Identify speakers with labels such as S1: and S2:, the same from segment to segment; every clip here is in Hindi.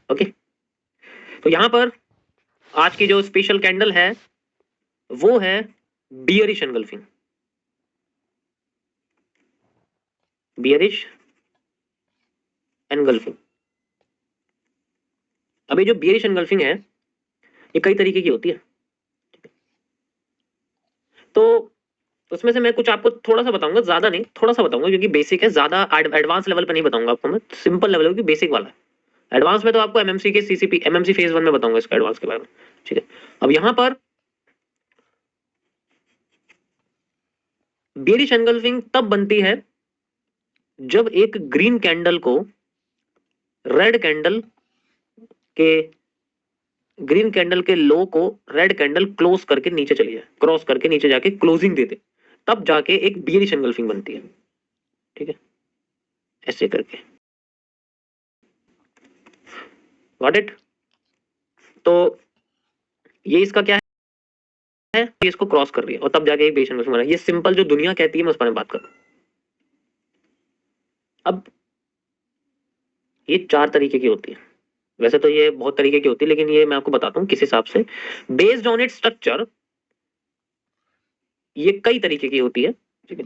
S1: ओके, तो यहां पर आज की जो स्पेशल कैंडल है वो है बियरिश एनगल्फिंग। Bearish engulfing. अब ये जो बियरिश एनगल्फिंग है ये कई तरीके की होती है, तो उसमें से मैं कुछ आपको थोड़ा सा बताऊंगा, ज्यादा नहीं, थोड़ा सा बताऊंगा क्योंकि बेसिक है, ज्यादा एडवांस लेवल पे नहीं बताऊंगा आपको मैं, सिंपल लेवल क्योंकि बेसिक वाला है। एडवांस में तो आपको एमएमसी के सीसीपी एमएमसी फेज 1 में बताऊंगा इसका एडवांस के बारे में, ठीक है। अब यहां पर बियरिश एनगल्फिंग तब बनती है जब एक ग्रीन कैंडल को रेड कैंडल के ग्रीन कैंडल के लो को रेड कैंडल क्लोज करके नीचे चली जाए, क्रॉस करके नीचे जाके क्लोजिंग दे दे, तब जाके एक बियरिश एनगल्फिंग बनती है, ठीक है, ऐसे करके। Got it? तो ये इसका क्या है, ये इसको क्रॉस कर रही है और तब जाके एक बियरिश एनगल्फिंग बना। ये सिंपल जो दुनिया कहती है मैं उस पर बात कर रहा हूं। अब ये 4 तरीके की होती है, वैसे तो ये बहुत तरीके की होती है लेकिन ये मैं आपको बताता हूँ किस हिसाब से। बेस्ड ऑन इट स्ट्रक्चर ये कई तरीके की होती है, ठीक है।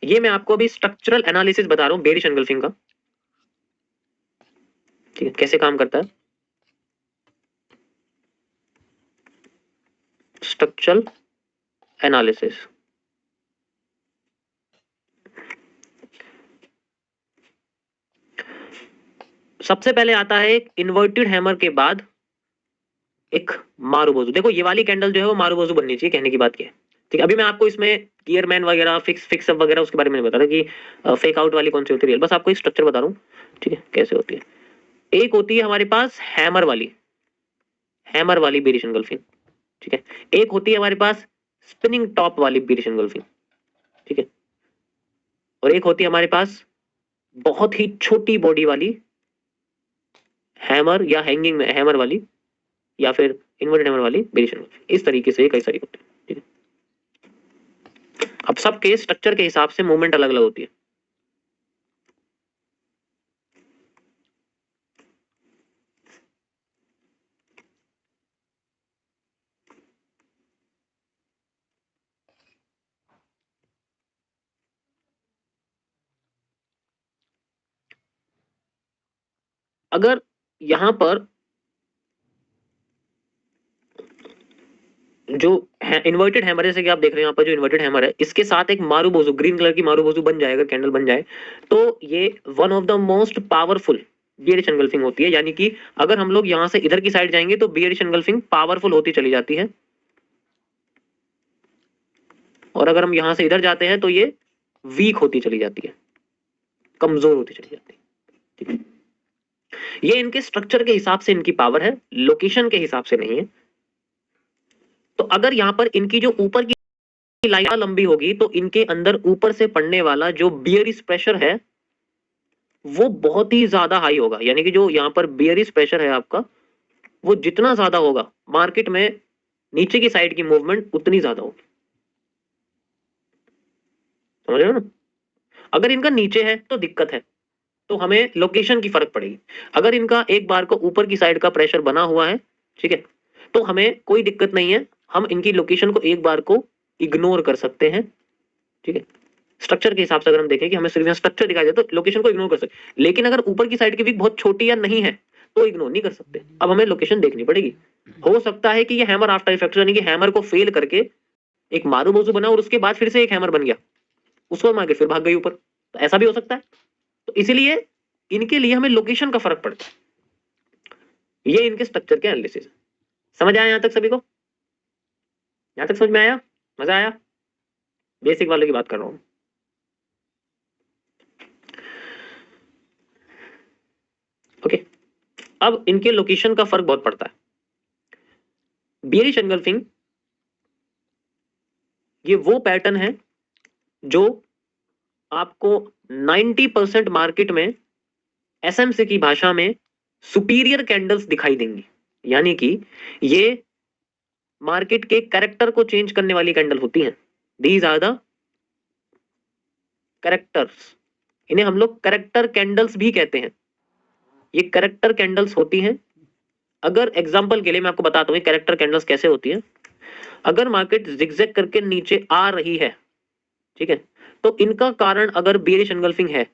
S1: ये मैं आपको अभी स्ट्रक्चरल एनालिसिस बता रहा हूँ बेरिश एनगल्फिंग का, ठीक है, कैसे काम करता है। स्ट्रक्चरल एनालिसिस, सबसे पहले आता है एक इन्वर्टेड हैमर के बाद एक मारुबोजू। देखो ये वाली कैंडल जो है वो मारुबोजू बननी चाहिए, कहने की बात क्या है, ठीक है। अभी मैं आपको इसमें गियरमैन वगैरह फिक्स अप वगैरह उसके बारे में नहीं बता रहा कि फेक आउट वाली कौन सी होती है रियल, बस आपको स्ट्रक्चर बता रहा हूँ, ठीक है, कैसे होती है। एक होती है हमारे पास हैमर वाली बेरिश एनगल्फिंग, ठीक है। एक होती है हमारे पास स्पिनिंग टॉप वाली बेरिश एनगल्फिंग, ठीक है। और एक होती है हमारे पास बहुत ही छोटी बॉडी वाली हैमर या हैंगिंग में हैमर वाली या फिर इन्वर्टेड हैमर वाली बेरिश एनगल्फिंग। इस तरीके से कई सारी होती है, ठीक है। अब सब के स्ट्रक्चर के हिसाब से मूवमेंट अलग अलग होती है। अगर यहां पर जो इन्वर्टेड हैमर जैसे कि आप देख रहे हैं यहाँ पर जो इन्वर्टेड हैमर है इसके साथ एक मारुबोजू ग्रीन कलर की मारुबोजू बन जाएगा, कैंडल बन जाए, तो ये one of the most powerful bearish engulfing होती है। यानी कि अगर हम लोग यहां से इधर की साइड जाएंगे तो बियरिश एनगल्फिंग पावरफुल होती चली जाती है, और अगर हम यहां से इधर जाते हैं तो ये वीक होती चली जाती है, कमजोर होती चली जाती है, ठीक है। ये इनके स्ट्रक्चर के हिसाब से इनकी पावर है, लोकेशन के हिसाब से नहीं है। तो अगर यहां पर इनकी जो ऊपर की लाइन लंबी होगी तो इनके अंदर ऊपर से पड़ने वाला जो बियरिश प्रेशर है वो बहुत ही ज्यादा हाई होगा। यानी कि जो यहाँ पर बियरिश प्रेशर है आपका वो जितना ज्यादा होगा मार्केट में नीचे की साइड की मूवमेंट उतनी ज्यादा होगी, समझ रहे हो ना। अगर इनका नीचे है तो दिक्कत है, तो हमें लोकेशन की फर्क पड़ेगी। अगर इनका एक बार को ऊपर की साइड का प्रेशर बना हुआ है, ठीक है, तो हमें कोई दिक्कत नहीं है, हम इनकी लोकेशन को एक बार को इग्नोर कर सकते हैं, ठीक है। स्ट्रक्चर के हिसाब से अगर हम देखें कि हमें सिर्फ स्ट्रक्चर दिखाई दे तो लोकेशन को इग्नोर कर सकते, लेकिन अगर ऊपर की साइड की वीक बहुत छोटी या नहीं है तो इग्नोर नहीं कर सकते। अब हमें लोकेशन देखनी पड़ेगी। हो सकता है कि ये हैमर आफ्टर इफेक्ट यानी कि हैमर को फेल करके एक मारूबोजू बना और उसके बाद फिर से एक हैमर बन गया, उसको मार्केट फिर भाग गई ऊपर, तो ऐसा भी हो सकता है। तो इसीलिए इनके लिए हमें लोकेशन का फर्क पड़ता है। ये इनके स्ट्रक्चर के एनालिसिस। समझ आया यहां तक सभी को? यहां तक समझ में आया? मजा आया? बेसिक वाले की बात कर रहा हूं। ओके, अब इनके लोकेशन का फर्क बहुत पड़ता है। बियरिश एनगल्फिंग ये वो पैटर्न है जो आपको 90% मार्केट में एसएमसी की भाषा में सुपीरियर कैंडल्स दिखाई देंगी। यानी कि ये मार्केट के कैरेक्टर को चेंज करने वाली कैंडल होती हैं। दीज आर द कैरेक्टर्स इन्हें हम लोग करेक्टर कैंडल्स भी कहते हैं। ये करेक्टर कैंडल्स होती हैं। अगर एग्जांपल के लिए मैं आपको बताता हूँ करेक्टर कैंडल्स कैसे होती है। अगर मार्केट जिगजैग करके नीचे आ रही है, ठीक है, तो इनका कारण अगर बेरिश एंगल्फिंग है,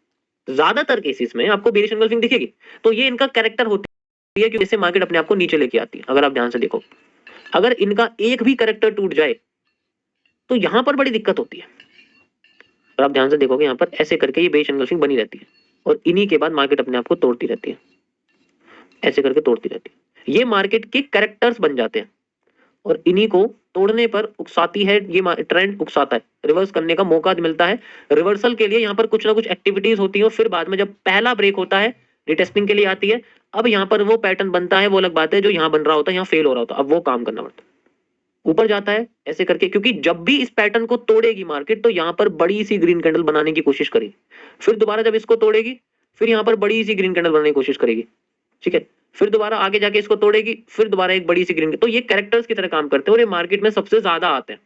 S1: ज्यादातर केसेस में आपको बेरिश एंगल्फिंग दिखेगी, तो ये इनका कैरेक्टर होती है, क्योंकि इससे मार्केट अपने आप को नीचे लेके आती है। अगर आप ध्यान से देखो, अगर इनका एक भी कैरेक्टर टूट जाए तो यहां पर बड़ी दिक्कत होती है। और आप ध्यान से देखोगे यहाँ पर ऐसे करके ये बेरिश एंगल्फिंग बनी रहती है और इन्हीं के बाद मार्केट अपने आप को तोड़ती रहती है, ऐसे करके तोड़ती रहती है। ये मार्केट के कैरेक्टर्स बन जाते हैं और इन्हीं को तोड़ने पर उकसाती है, ये ट्रेंड उकसाता है, रिवर्स करने का मौका मिलता है। रिवर्सल के लिए यहाँ पर कुछ ना कुछ एक्टिविटीज होती है और फिर बाद में जब पहला ब्रेक होता है, रिटेस्टिंग के लिए आती है, अब यहाँ पर वो पैटर्न बनता है, वो अलग बात है, जो यहाँ बन रहा होता है यहाँ फेल हो रहा होता है, अब वो काम करना पड़ता है, ऊपर जाता है ऐसे करके, क्योंकि जब भी इस पैटर्न को तोड़ेगी मार्केट तो यहाँ पर बड़ी सी ग्रीन कैंडल बनाने की कोशिश करेगी, फिर दोबारा जब इसको तोड़ेगी फिर यहाँ पर बड़ी सी ग्रीन कैंडल बनाने की कोशिश करेगी, ठीक है, फिर दोबारा आगे जाके इसको तोड़ेगी, फिर दोबारा एक बड़ी सी ग्रीन। तो ये कैरेक्टर्स की तरह काम करते हैं और ये मार्केट में सबसे ज्यादा आते हैं।